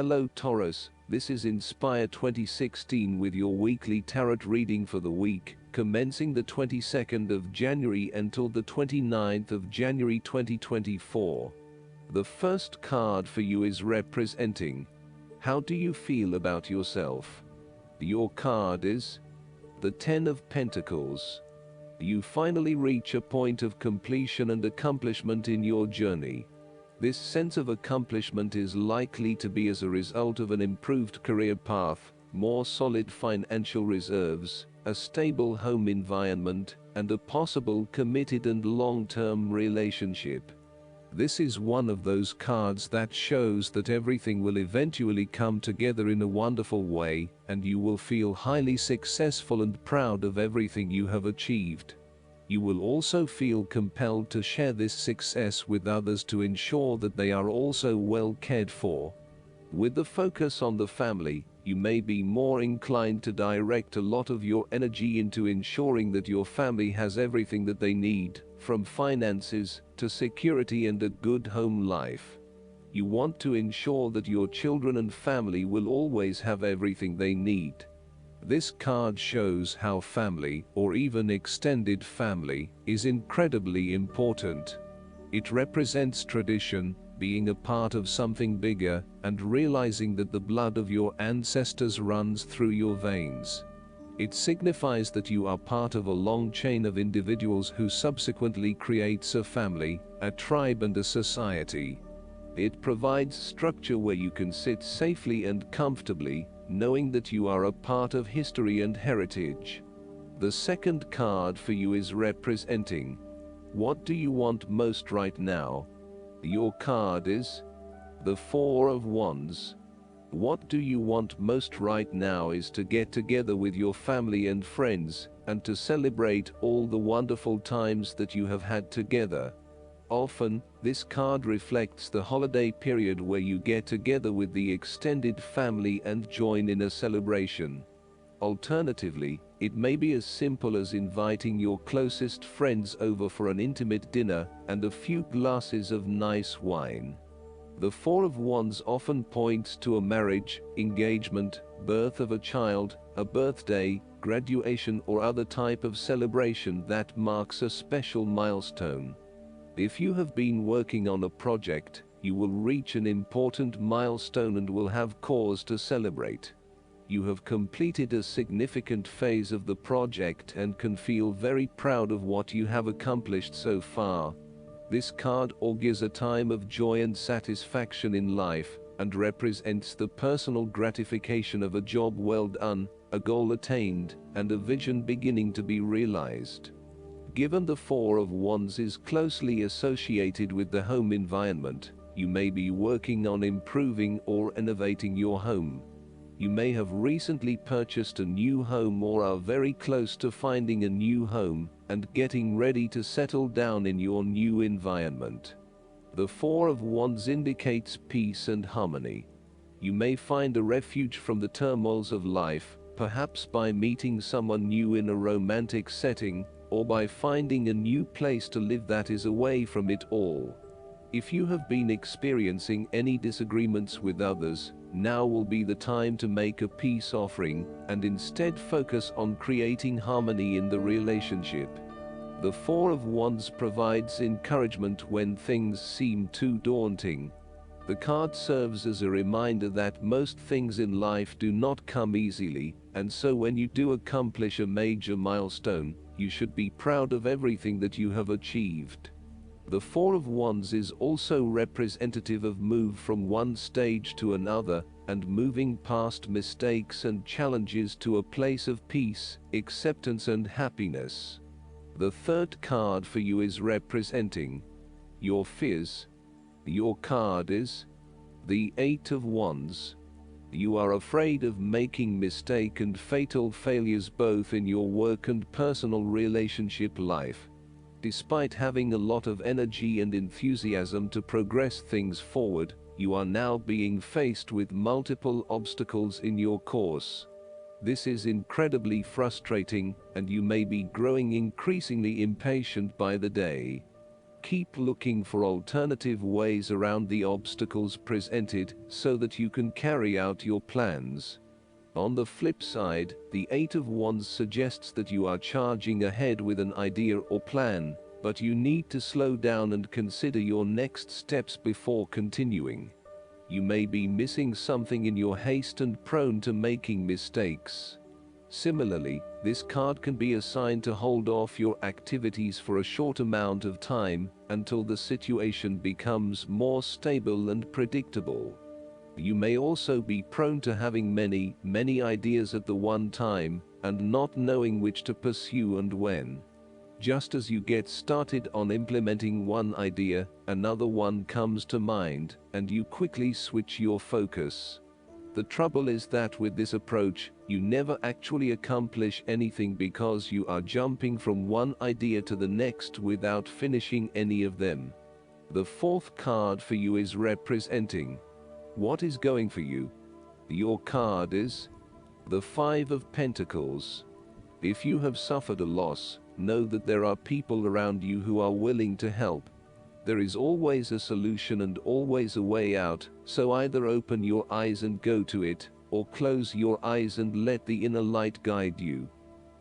Hello Taurus, this is Inspire 2016 with your weekly tarot reading for the week, commencing the 22nd of January until the 29th of January 2024. The first card for you is representing, how do you feel about yourself? Your card is the Ten of Pentacles. You finally reach a point of completion and accomplishment in your journey. This sense of accomplishment is likely to be as a result of an improved career path, more solid financial reserves, a stable home environment, and a possible committed and long-term relationship. This is one of those cards that shows that everything will eventually come together in a wonderful way, and you will feel highly successful and proud of everything you have achieved. You will also feel compelled to share this success with others to ensure that they are also well cared for. With the focus on the family, you may be more inclined to direct a lot of your energy into ensuring that your family has everything that they need, from finances to security and a good home life. You want to ensure that your children and family will always have everything they need. This card shows how family, or even extended family, is incredibly important. It represents tradition, being a part of something bigger, and realizing that the blood of your ancestors runs through your veins. It signifies that you are part of a long chain of individuals who subsequently creates a family, a tribe and a society. It provides structure where you can sit safely and comfortably, knowing that you are a part of history and heritage. The second card for you is representing, what do you want most right now? Your card is the Four of Wands. What do you want most right now is to get together with your family and friends, and to celebrate all the wonderful times that you have had together. Often, this card reflects the holiday period where you get together with the extended family and join in a celebration. Alternatively, it may be as simple as inviting your closest friends over for an intimate dinner and a few glasses of nice wine. The Four of Wands often points to a marriage, engagement, birth of a child, a birthday, graduation or other type of celebration that marks a special milestone. If you have been working on a project, you will reach an important milestone and will have cause to celebrate. You have completed a significant phase of the project and can feel very proud of what you have accomplished so far. This card augurs a time of joy and satisfaction in life, and represents the personal gratification of a job well done, a goal attained, and a vision beginning to be realized. Given the Four of Wands is closely associated with the home environment, you may be working on improving or innovating your home. You may have recently purchased a new home or are very close to finding a new home and getting ready to settle down in your new environment. The Four of Wands indicates peace and harmony. You may find a refuge from the turmoils of life, perhaps by meeting someone new in a romantic setting, or by finding a new place to live that is away from it all. If you have been experiencing any disagreements with others, now will be the time to make a peace offering, and instead focus on creating harmony in the relationship. The Four of Wands provides encouragement when things seem too daunting. The card serves as a reminder that most things in life do not come easily, and so when you do accomplish a major milestone, you should be proud of everything that you have achieved. The Four of Wands is also representative of move from one stage to another, and moving past mistakes and challenges to a place of peace, acceptance and happiness. The third card for you is representing your fears. Your card is the Eight of Wands. You are afraid of making mistake and fatal failures both in your work and personal relationship life. Despite having a lot of energy and enthusiasm to progress things forward, you are now being faced with multiple obstacles in your course. This is incredibly frustrating, and you may be growing increasingly impatient by the day. Keep looking for alternative ways around the obstacles presented so that you can carry out your plans. On the flip side, the Eight of Wands suggests that you are charging ahead with an idea or plan, but you need to slow down and consider your next steps before continuing. You may be missing something in your haste and prone to making mistakes. Similarly, this card can be a sign to hold off your activities for a short amount of time until the situation becomes more stable and predictable. You may also be prone to having many ideas at the one time and not knowing which to pursue and when. Just as you get started on implementing one idea, another one comes to mind, and you quickly switch your focus. The trouble is that with this approach, you never actually accomplish anything because you are jumping from one idea to the next without finishing any of them. The fourth card for you is representing what is going for you. Your card is the Five of Pentacles. If you have suffered a loss, know that there are people around you who are willing to help. There is always a solution and always a way out, so either open your eyes and go to it, or close your eyes and let the inner light guide you.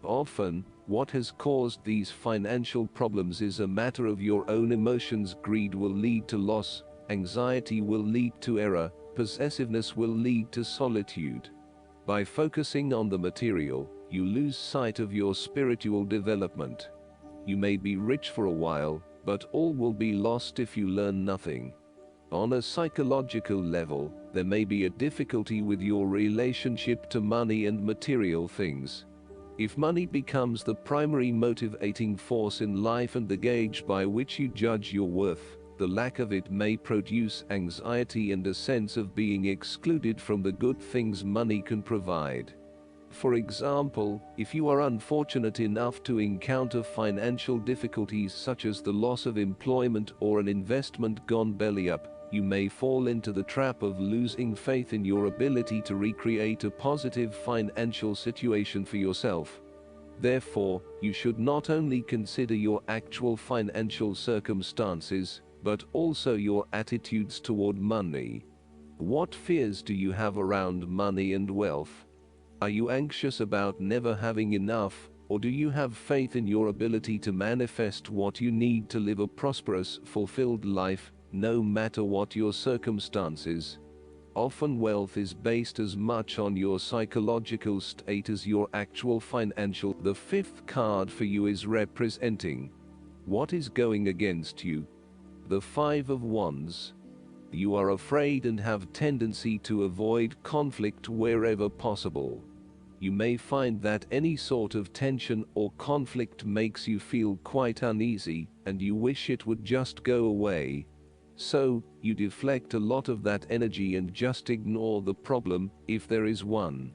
Often, what has caused these financial problems is a matter of your own emotions. Greed will lead to loss, anxiety will lead to error, possessiveness will lead to solitude. By focusing on the material, you lose sight of your spiritual development. You may be rich for a while, but all will be lost if you learn nothing. On a psychological level, there may be a difficulty with your relationship to money and material things. If money becomes the primary motivating force in life and the gauge by which you judge your worth, the lack of it may produce anxiety and a sense of being excluded from the good things money can provide. For example, if you are unfortunate enough to encounter financial difficulties such as the loss of employment or an investment gone belly up, you may fall into the trap of losing faith in your ability to recreate a positive financial situation for yourself. Therefore, you should not only consider your actual financial circumstances, but also your attitudes toward money. What fears do you have around money and wealth? Are you anxious about never having enough, or do you have faith in your ability to manifest what you need to live a prosperous, fulfilled life, no matter what your circumstances? Often wealth is based as much on your psychological state as your actual financial. The fifth card for you is representing what is going against you. The Five of Wands. You are afraid and have tendency to avoid conflict wherever possible. You may find that any sort of tension or conflict makes you feel quite uneasy, and you wish it would just go away. So, you deflect a lot of that energy and just ignore the problem, if there is one.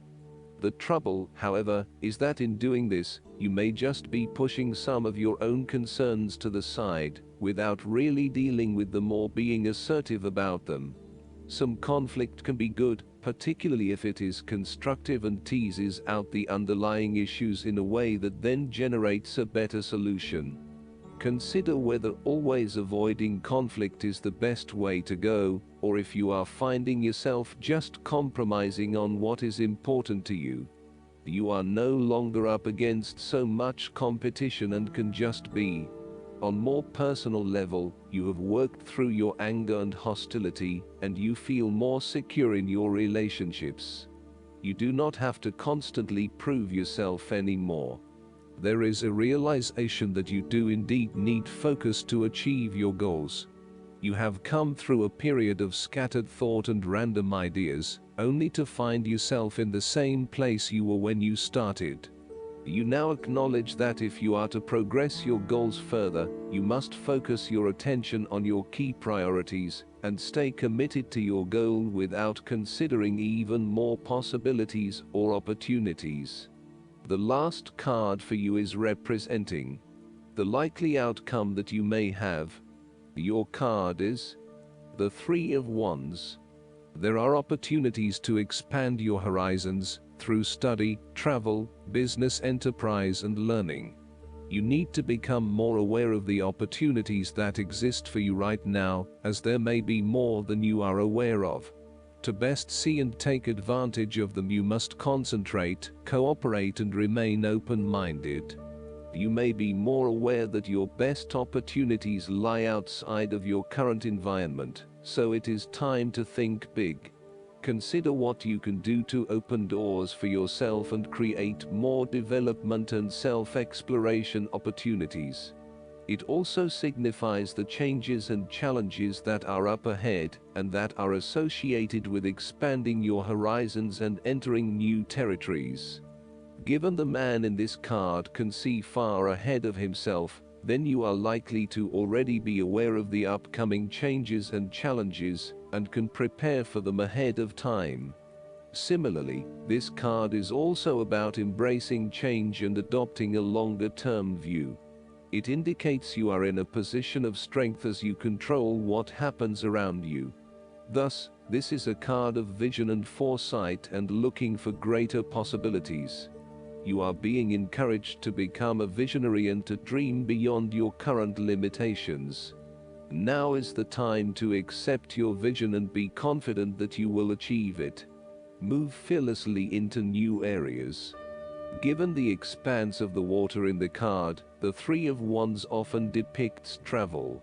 The trouble, however, is that in doing this, you may just be pushing some of your own concerns to the side, without really dealing with them or being assertive about them. Some conflict can be good, particularly if it is constructive and teases out the underlying issues in a way that then generates a better solution. Consider whether always avoiding conflict is the best way to go, or if you are finding yourself just compromising on what is important to you. You are no longer up against so much competition and can just be. On more personal level, you have worked through your anger and hostility, and you feel more secure in your relationships. You do not have to constantly prove yourself anymore. There is a realization that you do indeed need focus to achieve your goals. You have come through a period of scattered thought and random ideas, only to find yourself in the same place you were when you started. You now acknowledge that if you are to progress your goals further, you must focus your attention on your key priorities and stay committed to your goal without considering even more possibilities or opportunities. The last card for you is representing the likely outcome that you may have. Your card is the Three of Wands. There are opportunities to expand your horizons through study, travel, business enterprise and learning. You need to become more aware of the opportunities that exist for you right now, as there may be more than you are aware of. To best see and take advantage of them, you must concentrate, cooperate, and remain open-minded. You may be more aware that your best opportunities lie outside of your current environment, so it is time to think big. Consider what you can do to open doors for yourself and create more development and self-exploration opportunities. It also signifies the changes and challenges that are up ahead and that are associated with expanding your horizons and entering new territories. Given the man in this card can see far ahead of himself, then you are likely to already be aware of the upcoming changes and challenges, and can prepare for them ahead of time. Similarly, this card is also about embracing change and adopting a longer-term view. It indicates you are in a position of strength as you control what happens around you. Thus, this is a card of vision and foresight and looking for greater possibilities. You are being encouraged to become a visionary and to dream beyond your current limitations. Now is the time to accept your vision and be confident that you will achieve it. Move fearlessly into new areas. Given the expanse of the water in the card, the Three of Wands often depicts travel.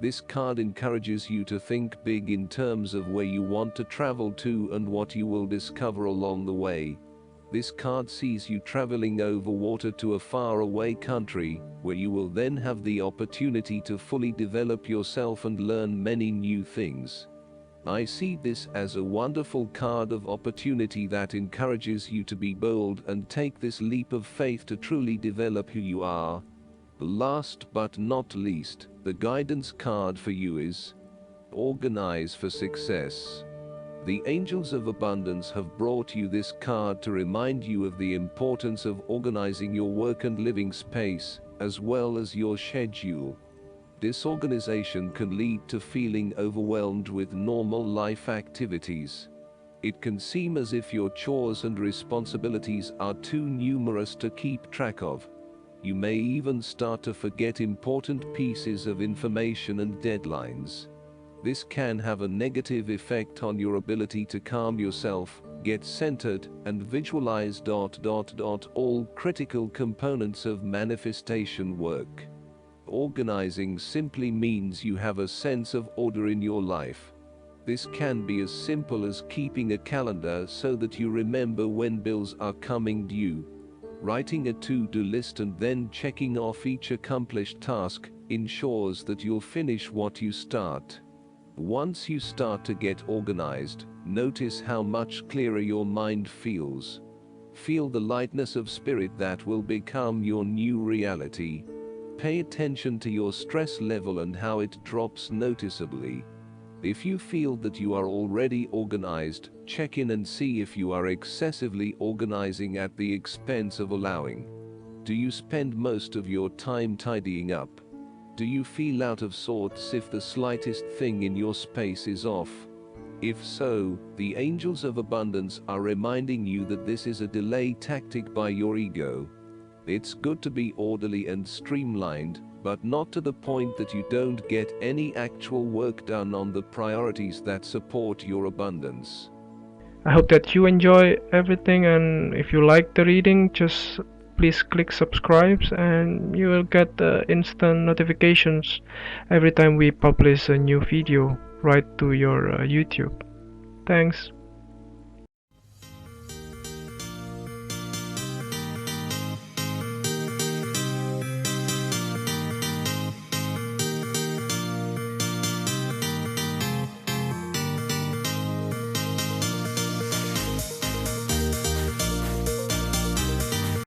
This card encourages you to think big in terms of where you want to travel to and what you will discover along the way. This card sees you traveling over water to a faraway country, where you will then have the opportunity to fully develop yourself and learn many new things. I see this as a wonderful card of opportunity that encourages you to be bold and take this leap of faith to truly develop who you are. Last but not least, the guidance card for you is Organize for Success. The Angels of Abundance have brought you this card to remind you of the importance of organizing your work and living space, as well as your schedule. Disorganization can lead to feeling overwhelmed with normal life activities. It can seem as if your chores and responsibilities are too numerous to keep track of. You may even start to forget important pieces of information and deadlines. This can have a negative effect on your ability to calm yourself, get centered, and visualize all critical components of manifestation work. Organizing simply means you have a sense of order in your life. This can be as simple as keeping a calendar so that you remember when bills are coming due. Writing a to-do list and then checking off each accomplished task ensures that you'll finish what you start. Once you start to get organized, notice how much clearer your mind feels. Feel the lightness of spirit that will become your new reality. Pay attention to your stress level and how it drops noticeably. If you feel that you are already organized, check in and see if you are excessively organizing at the expense of allowing. Do you spend most of your time tidying up? Do you feel out of sorts if the slightest thing in your space is off? If so, the Angels of Abundance are reminding you that this is a delay tactic by your ego. It's good to be orderly and streamlined, but not to the point that you don't get any actual work done on the priorities that support your abundance. I hope that you enjoy everything, and if you like the reading, just please click subscribe and you will get instant notifications every time we publish a new video right to your YouTube. Thanks.